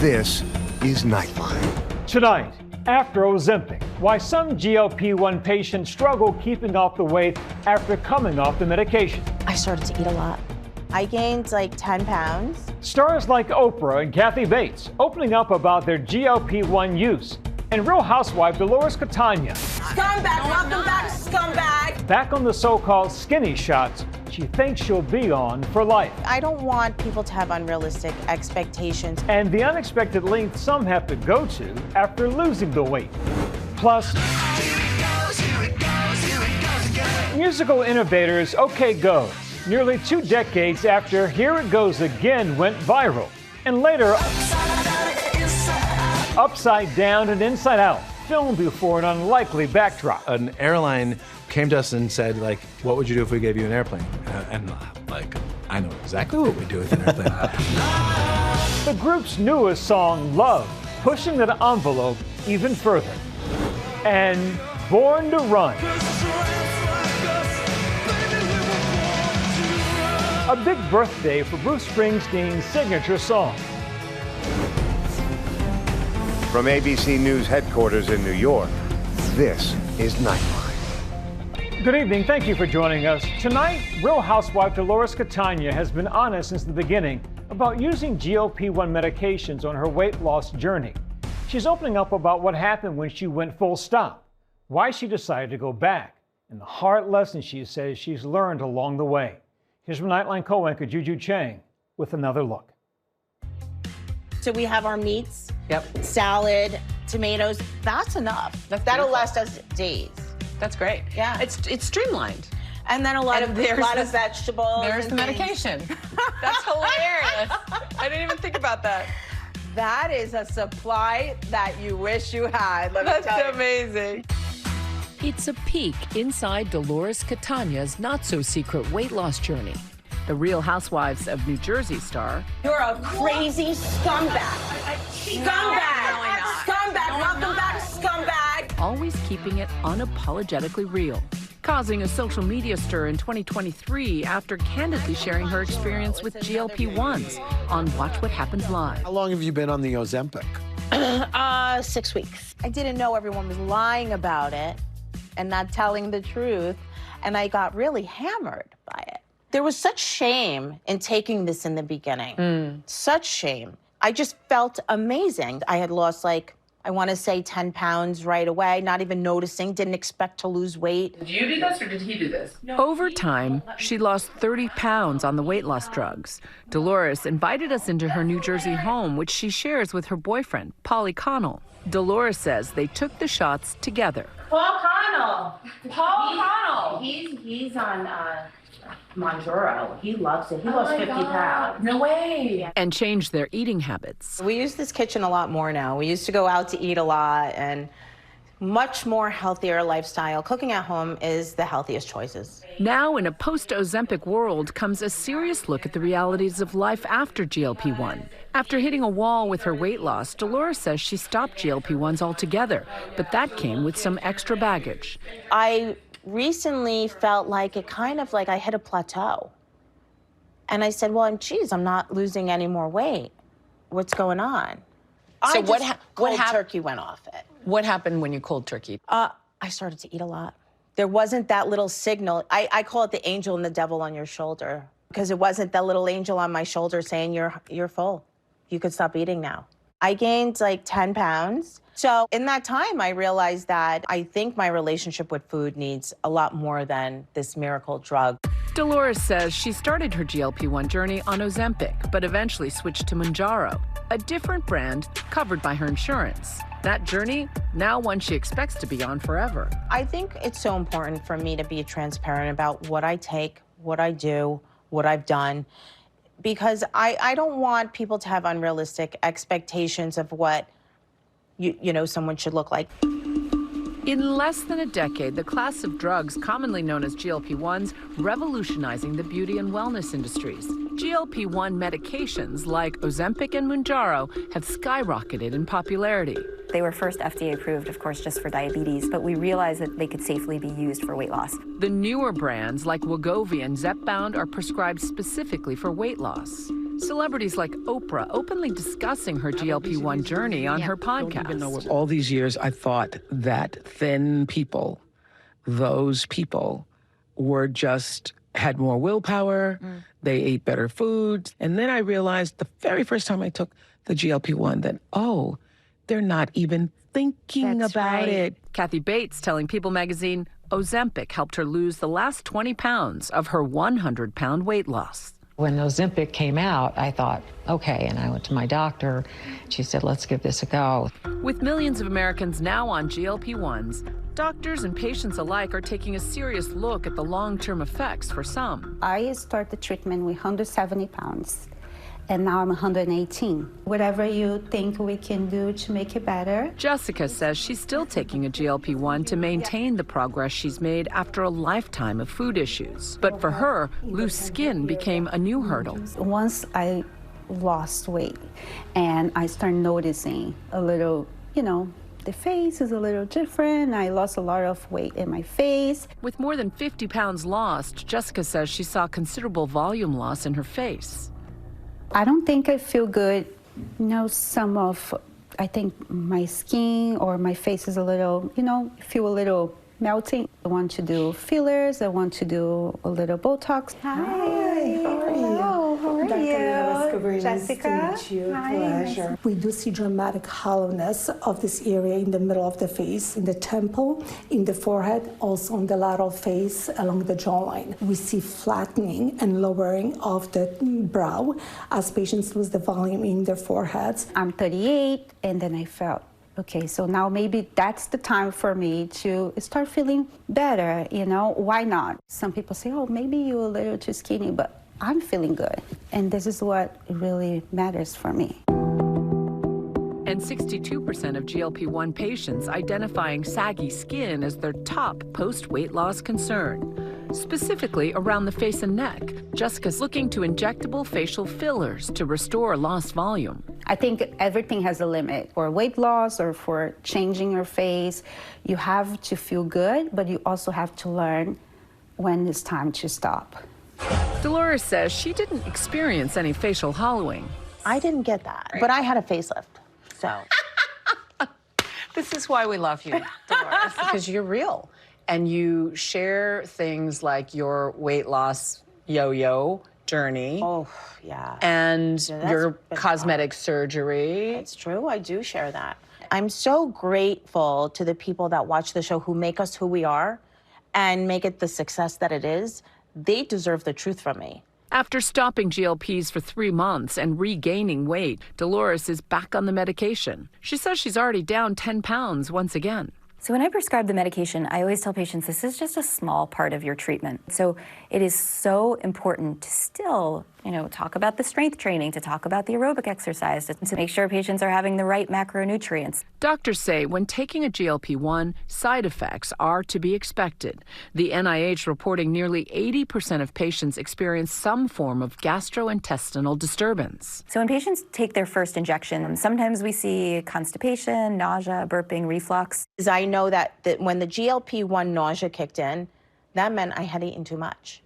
This is Nightline. Tonight, after Ozempic, why some GLP-1 patients struggle keeping off the weight after coming off the medication. I started to eat a lot. I gained like 10 pounds. Stars like Oprah and Kathy Bates opening up about their GLP-1 use. And Real Housewife Dolores Catania. Scumbag, welcome back, scumbag. Back on the so-called skinny shots she thinks she'll be on for life. I don't want people to have unrealistic expectations. And the unexpected length some have to go to after losing the weight. Plus, musical innovators OK Go, nearly 2 decades after Here It Goes Again went viral. And later, Upside Down and Inside Out, filmed before an unlikely backdrop. An airline came to us and said, like, what would you do if we gave you an airplane? I know exactly what we do with an airplane. The group's newest song, Love, pushing that envelope even further. And Born to Run. A big birthday for Bruce Springsteen's signature song. From ABC News headquarters in New York, this is Nightline. Good evening. Thank you for joining us. Tonight, Real Housewife Dolores Catania has been honest since the beginning about using GLP-1 medications on her weight loss journey. She's opening up about what happened when she went full stop, why she decided to go back, and the hard lessons she says she's learned along the way. Here's from Nightline co-anchor Juju Chang with another look. So we have our meats, Yep. salad, tomatoes. That's enough. That'll beautiful. last us days. That's great. Yeah. It's streamlined. And then a lot of vegetables. There's and the things. medication. That's hilarious. I didn't even think about that. That is a supply that you wish you had. Let me tell That's you. amazing. It's a peek inside Dolores Catania's not-so-secret weight loss journey. The Real Housewives of New Jersey star. You're a crazy scumbag. Scumbag. Scumbag. Welcome back, scumbag. Always keeping it unapologetically real, causing a social media stir in 2023 after candidly sharing her experience with GLP-1s on Watch What Happens Live. How long have you been on the Ozempic? 6 weeks. I didn't know everyone was lying about it and not telling the truth, and I got really hammered by it. There was such shame in taking this in the beginning. Such shame. I just felt amazing. I had lost, like, I want to say 10 pounds right away, not even noticing, didn't expect to lose weight. Did you do this or did he do this? Over time, she lost 30 pounds on the weight loss drugs. Dolores invited us into her New Jersey home, which she shares with her boyfriend, Paulie Connell. Dolores says they took the shots together. Paul Connell. He's He's on Monjuro. He loves it. He lost 50 pounds. No way. And changed their eating habits. We use this kitchen a lot more now. We used to go out to eat a lot and much more healthier lifestyle. Cooking at home is the healthiest choices. Now, in a post-Ozempic world, comes a serious look at the realities of life after GLP-1. After hitting a wall with her weight loss, Dolores says she stopped GLP-1s altogether, but that came with some extra baggage. I recently felt like it kind of like I hit a plateau. And I said, well, geez, I'm not losing any more weight. What's going on? So Cold turkey went off it. What happened when you cold turkey? I started to eat a lot. There wasn't that little signal. I call it the angel and the devil on your shoulder, because it wasn't that little angel on my shoulder saying you're full. You could stop eating now. I gained like 10 pounds. So in that time, I realized that I think my relationship with food needs a lot more than this miracle drug. Dolores says she started her GLP-1 journey on Ozempic, but eventually switched to Mounjaro, a different brand covered by her insurance. That journey, now one she expects to be on forever. I think it's so important for me to be transparent about what I take, what I do, what I've done, because I don't want people to have unrealistic expectations of what you know someone should look like. In less than a decade, the class of drugs commonly known as GLP-1s revolutionizing the beauty and wellness industries. GLP-1 medications like Ozempic and Mounjaro have skyrocketed in popularity. They were first FDA approved, of course, just for diabetes, but we realized that they could safely be used for weight loss. The newer brands like Wegovy and Zepbound are prescribed specifically for weight loss. Celebrities like Oprah openly discussing her GLP-1 journey on her podcast. All these years, I thought that thin people, those people, were just had more willpower, they ate better foods. And then I realized the very first time I took the GLP-1 that, oh, they're not even thinking about it. Kathy Bates telling People magazine Ozempic helped her lose the last 20 pounds of her 100-pound weight loss. When Ozempic came out, I thought, okay, and I went to my doctor. She said, let's give this a go. With millions of Americans now on GLP-1s, doctors and patients alike are taking a serious look at the long-term effects for some. I started treatment with 170 pounds, and now I'm 118. Whatever you think we can do to make it better. Jessica says she's still taking a GLP-1 to maintain the progress she's made after a lifetime of food issues. But for her, loose skin became a new hurdle. Once I lost weight and I started noticing a little, the face is a little different. I lost a lot of weight in my face. With more than 50 pounds lost, Jessica says she saw considerable volume loss in her face. I don't think I feel good. I think my skin or my face is a little, feel a little melting. I want to do fillers. I want to do a little Botox. Hi. How are you? Hello, how are you? Jessica. Nice to meet you. Hi. Pleasure. We do see dramatic hollowness of this area in the middle of the face, in the temple, in the forehead, also on the lateral face along the jawline. We see flattening and lowering of the brow as patients lose the volume in their foreheads. I'm 38, and then I felt, okay, so now maybe that's the time for me to start feeling better, why not? Some people say, oh, maybe you're a little too skinny, but I'm feeling good. And this is what really matters for me. And 62% of GLP-1 patients identifying saggy skin as their top post-weight loss concern, specifically around the face and neck. Jessica's looking to injectable facial fillers to restore lost volume. I think everything has a limit. For weight loss or for changing your face, you have to feel good, but you also have to learn when it's time to stop. Dolores says she didn't experience any facial hollowing. I didn't get that, but I had a facelift, so. This is why we love you, Dolores, because you're real. And you share things like your weight loss yo-yo journey. Oh, yeah. And your cosmetic surgery. It's true, I do share that. I'm so grateful to the people that watch the show who make us who we are and make it the success that it is. They deserve the truth from me. After stopping GLPs for 3 months and regaining weight, Dolores is back on the medication. She says she's already down 10 pounds once again. So when I prescribe the medication, I always tell patients this is just a small part of your treatment. So it is so important to still, talk about the strength training, to talk about the aerobic exercise, to make sure patients are having the right macronutrients. Doctors say when taking a GLP-1, side effects are to be expected. The NIH reporting nearly 80% of patients experience some form of gastrointestinal disturbance. So when patients take their first injection, sometimes we see constipation, nausea, burping, reflux. I know that when the GLP-1 nausea kicked in, that meant I had eaten too much.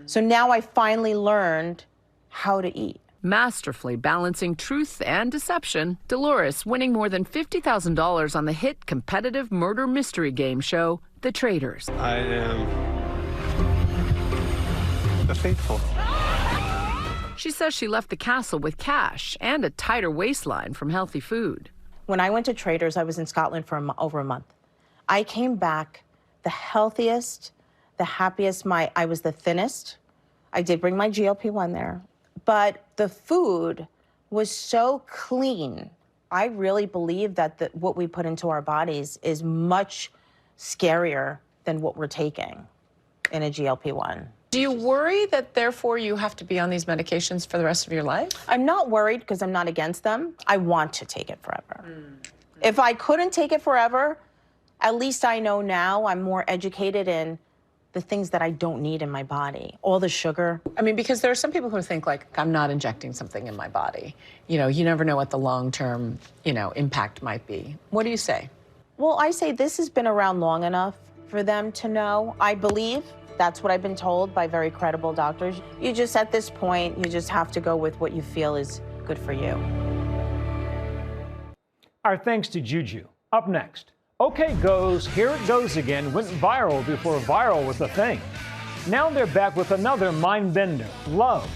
So now I finally learned how to eat. Masterfully balancing truth and deception, Dolores winning more than $50,000 on the hit competitive murder mystery game show, The Traitors. I am the faithful. She says she left the castle with cash and a tighter waistline from healthy food. When I went to Traitors, I was in Scotland for over a month. I came back the healthiest, the happiest. I was the thinnest. I did bring my GLP-1 there, but the food was so clean. I really believe that what we put into our bodies is much scarier than what we're taking in a GLP-1. Do you worry that therefore you have to be on these medications for the rest of your life? I'm not worried because I'm not against them. I want to take it forever. If I couldn't take it forever, at least I know now I'm more educated in the things that I don't need in my body. All the sugar. I mean, because there are some people who think like, I'm not injecting something in my body. You never know what the long-term, impact might be. What do you say? Well, I say this has been around long enough for them to know. I believe That's what I've been told by very credible doctors. You just, at this point, you just have to go with what you feel is good for you. Our thanks to Juju. Up next, OK Go's Here It Goes Again went viral before viral was a thing. Now they're back with another mind bender, Love,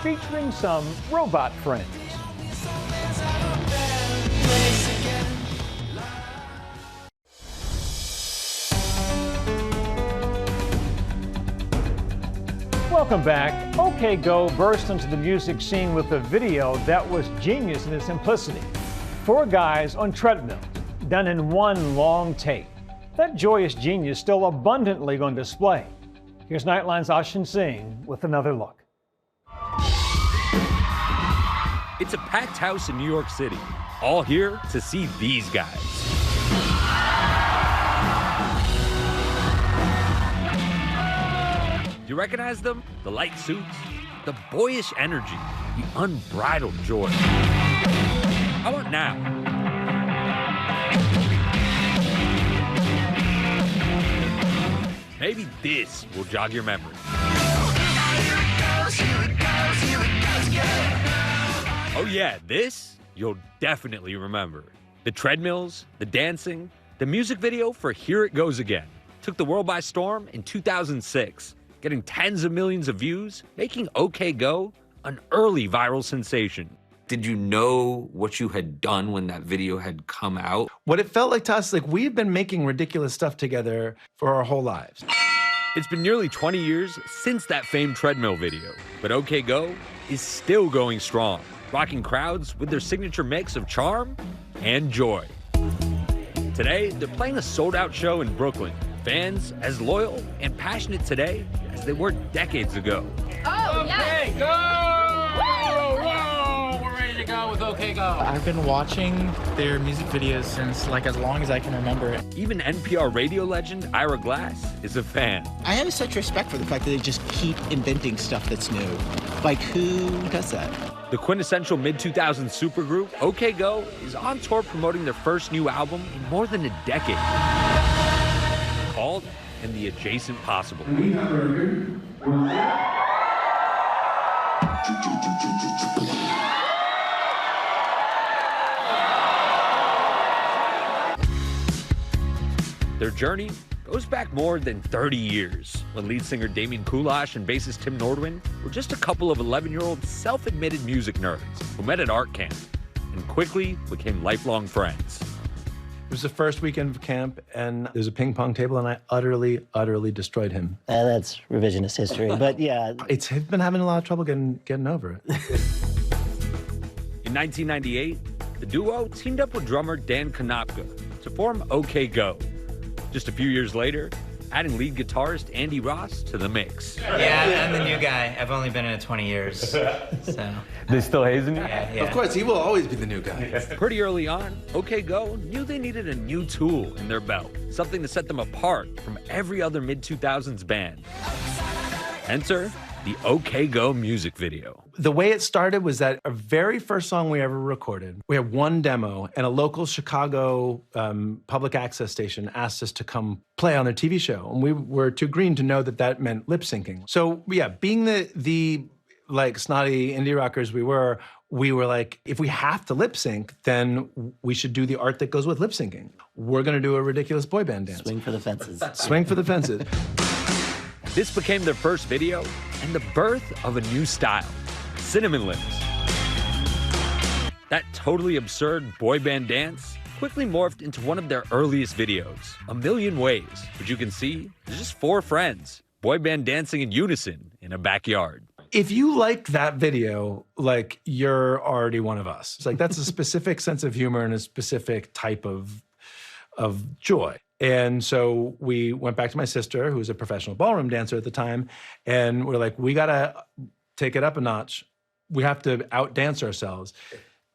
featuring some robot friends. Welcome back. OK Go burst into the music scene with a video that was genius in its simplicity. 4 guys on treadmills, done in one long take. That joyous genius still abundantly on display. Here's Nightline's Ashin Singh with another look. It's a packed house in New York City, all here to see these guys. Do you recognize them? The light suits, the boyish energy, the unbridled joy. How about now? Maybe this will jog your memory. Oh yeah, this you'll definitely remember. The treadmills, the dancing, the music video for Here It Goes Again took the world by storm in 2006. Getting tens of millions of views, making OK Go an early viral sensation. Did you know what you had done when that video had come out? What it felt like to us, like we've been making ridiculous stuff together for our whole lives. It's been nearly 20 years since that famed treadmill video, but OK Go is still going strong, rocking crowds with their signature mix of charm and joy. Today, they're playing a sold-out show in Brooklyn. Fans as loyal and passionate today as they were decades ago. Oh, OK Go! Whoa! We're ready to go with OK Go. I've been watching their music videos since like as long as I can remember. Even NPR radio legend Ira Glass is a fan. I have such respect for the fact that they just keep inventing stuff that's new. Like, who does that? The quintessential mid-2000s supergroup, OK Go, is on tour promoting their first new album in more than a decade. Called And the Adjacent Possible. We have a record. Their journey goes back more than 30 years, when lead singer Damian Kulash and bassist Tim Nordwin were just a couple of 11-year-old self-admitted music nerds who met at art camp and quickly became lifelong friends. It was the first weekend of camp, and there's a ping pong table, and I utterly destroyed him. That's revisionist history, but yeah. It's been having a lot of trouble getting over it. In 1998, the duo teamed up with drummer Dan Konopka to form OK Go. Just a few years later, adding lead guitarist Andy Ross to the mix. Yeah, I'm the new guy. I've only been in it 20 years, so. They still hazing you? Yeah. Of course, he will always be the new guy. Pretty early on, OK Go knew they needed a new tool in their belt, something to set them apart from every other mid-2000s band. Enter the OK Go music video. The way it started was that our very first song we ever recorded, we had one demo, and a local Chicago public access station asked us to come play on their TV show. And we were too green to know that that meant lip syncing. So yeah, being the like snotty indie rockers we were like, if we have to lip sync, then we should do the art that goes with lip syncing. We're gonna do a ridiculous boy band dance. Swing for the fences. Swing for the fences. This became their first video and the birth of a new style, Cinnamon Lips. That totally absurd boy band dance quickly morphed into one of their earliest videos, A Million Ways, which you can see there's just 4 friends, boy band dancing in unison in a backyard. If you like that video, like, you're already one of us. It's like, that's a specific sense of humor and a specific type of joy. And so we went back to my sister, who was a professional ballroom dancer at the time, and we're like, we gotta take it up a notch. We have to outdance ourselves.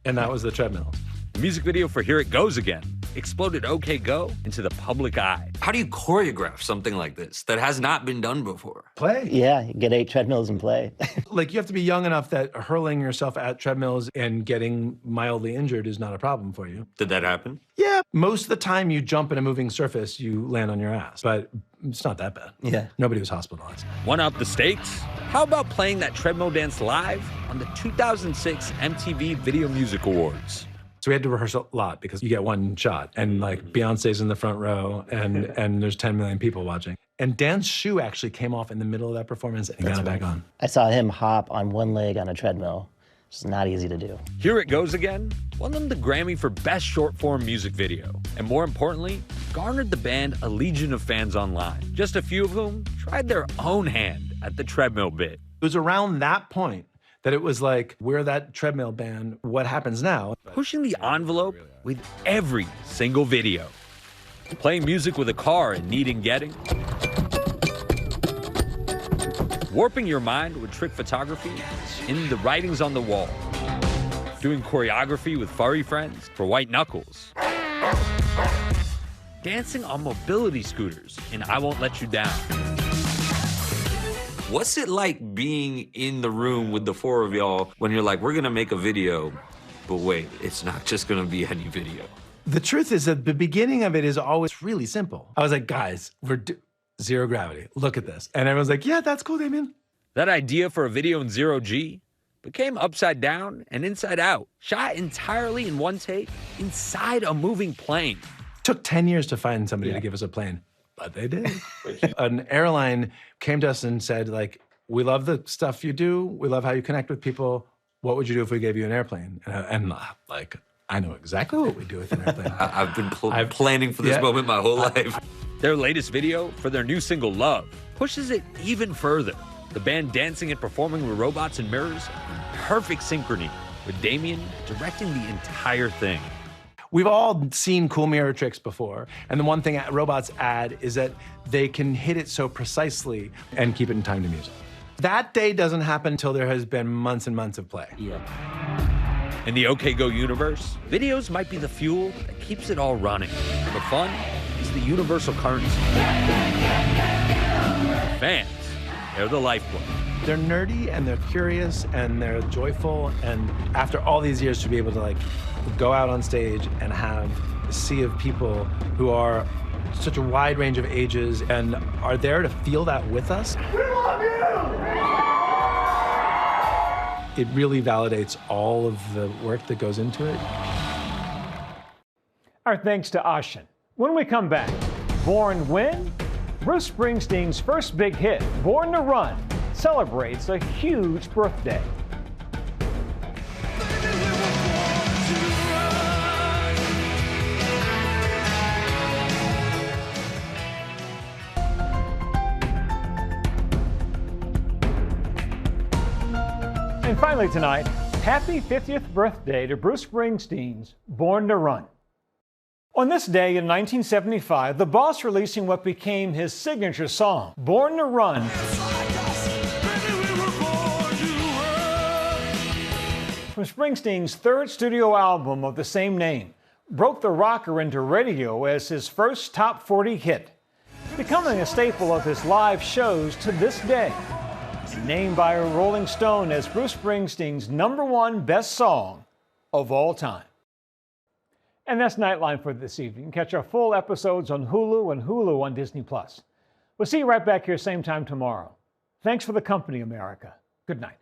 And that was the treadmill. The music video for Here It Goes Again exploded OK Go into the public eye. How do you choreograph something like this that has not been done before? Play. Yeah, get 8 treadmills and play. Like, you have to be young enough that hurling yourself at treadmills and getting mildly injured is not a problem for you. Did that happen? Yeah. Most of the time you jump in a moving surface, you land on your ass. But It's not that bad. Yeah. Nobody was hospitalized. One up the stakes? How about playing that treadmill dance live on the 2006 MTV Video Music Awards? So we had to rehearse a lot because you get one shot, and like Beyonce's in the front row, and there's 10 million people watching. And Dan's shoe actually came off in the middle of that performance and got it back on. I saw him hop on one leg on a treadmill. It's not easy to do. Here It Goes Again won them the Grammy for Best Short-Form Music Video, and more importantly, garnered the band a legion of fans online, just a few of whom tried their own hand at the treadmill bit. It was around that point that it was like, we're that treadmill band, what happens now? Pushing the envelope with every single video. Playing music with a car in Need and Getting. Warping your mind with trick photography in The Writings on the Wall. Doing choreography with furry friends for White Knuckles. Dancing on mobility scooters in I Won't Let You Down. What's it like being in the room with the four of y'all when you're like, we're gonna make a video, but wait, it's not just gonna be any video? The truth is that the beginning of it is always really simple. I was like, guys, zero gravity. Look at this. And everyone's like, yeah, that's cool, Damien. That idea for a video in 0G became Upside Down and Inside Out, shot entirely in one take inside a moving plane. Took 10 years to find somebody to give us a plane, but they did. An airline came to us and said, like, we love the stuff you do. We love how you connect with people. What would you do if we gave you an airplane? And I know exactly what we do with an airplane. I've been planning for this moment my whole life. Their latest video for their new single, Love, pushes it even further. The band dancing and performing with robots and mirrors in perfect synchrony, with Damien directing the entire thing. We've all seen cool mirror tricks before, and the one thing robots add is that they can hit it so precisely and keep it in time to music. That day doesn't happen until there has been months and months of play. Yeah. In the OK Go universe, videos might be the fuel that keeps it all running. The fun is the universal currency. Fans, they're the lifeblood. They're nerdy and they're curious and they're joyful, and after all these years to be able to like go out on stage and have a sea of people who are such a wide range of ages and are there to feel that with us. We love you! It really validates all of the work that goes into it. Our thanks to Ashen. When we come back, Born when? Bruce Springsteen's first big hit, Born to Run, celebrates a huge birthday. And finally tonight, happy 50th birthday to Bruce Springsteen's Born to Run. On this day in 1975, the Boss releasing what became his signature song, Born to Run. From Springsteen's third studio album of the same name, broke the rocker into radio as his first top 40 hit, becoming a staple of his live shows to this day. Named by Rolling Stone as Bruce Springsteen's #1 best song of all time. And that's Nightline for this evening. Catch our full episodes on Hulu and Hulu on Disney+. We'll see you right back here same time tomorrow. Thanks for the company, America. Good night.